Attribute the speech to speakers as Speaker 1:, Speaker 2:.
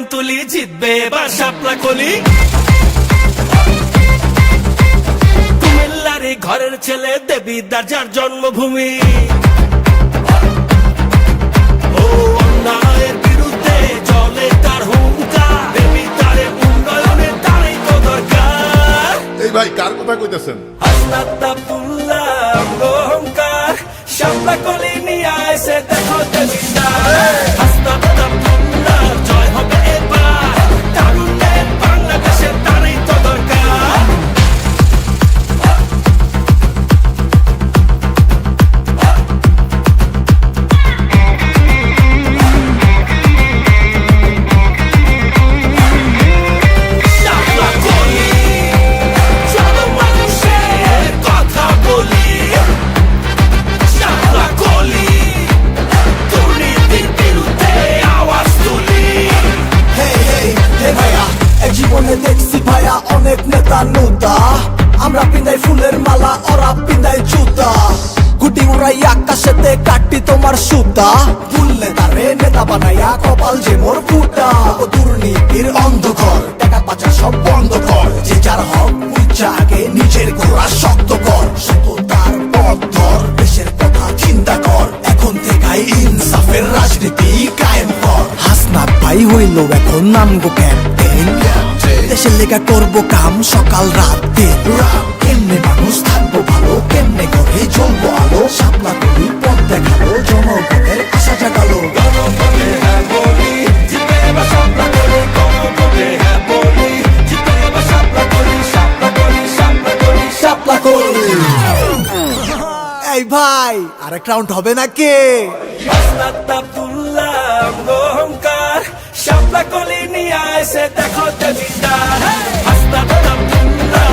Speaker 1: Slogan তুলি, জিতবে এবার শাপলা কলি। কুমিল্লার ঘরের ছেলে, দেবীদার যার জন্মভূমি। ও অন্যায়ের বিরুদ্ধে চলে তার হুঙ্কার, দেবীদারে উন্নয়নের তারই তো দরকার।
Speaker 2: এই ভাই কার কথা কইতেছেন?
Speaker 1: হাসনাত আব্দুল্লাহ অহংকার, শাপলা কলি নিয়ে আসে দেখো দেবীদার। হাসনাত আব্দুল্লাহ জয় হবে এবার, তারুণ্যের বাংলাদেশের তারই তো দরকার। শাপলা কলি, চলো মানুষের কথা বলি। শাপলা কলি, দুর্নীতির বিরুদ্ধে আওয়াজ তুলি।
Speaker 3: ভাইয়া এক জীবনে দেখছি ভাইয়া অনেক নেতা নুতা, আমরা পিন্দাই ফুলের মালা, ওরা পিন্দাই জুতা। গুটি উড়াই আকাশেতে কাটি তোমার সুতা, ভুললে তারে নেতা বানাইয়া কপাল যে মোর ফুটা। ও দুর্নীতির অন্ধকার, টাকা পাচার সব বন্ধ কর, যে যার হক বুঝা আগে নিজের গোড়া শক্ত কর। সততার পথ ধর, দেশের কথা চিন্তা কর, এখন থেকেই ইনসাফের রাজনীতি কায়েম কর। হাসনাত ভাই হইল এখন নামগো ক্যাপ্টেন, দেশের লেগা করবো কাম সকাল রাত দিন। কেমনে মানুষ থাকবো ভালো, কেমনে ঘরে জ্বলবো আলো। শাপলা কলি পথ দেখালো, জনগণের আশা জাগালো।
Speaker 1: গণভোটে হ্যাঁ বলি, জিতবে এবার শাপলা কলি। গণভোটে হ্যাঁ বলি, জিতবে এবার শাপলা কলি। শাপলা কলি, শাপলা কলি,
Speaker 3: শাপলা কলি। এই ভাই আরেক রাউন্ড হবে নাকি?
Speaker 1: হাসনাত আব্দুল্লাহ অহংকার, শাপলা কলি নিয়ে আসে দেখো দেবীদার। হাসনাত আব্দুল্লাহ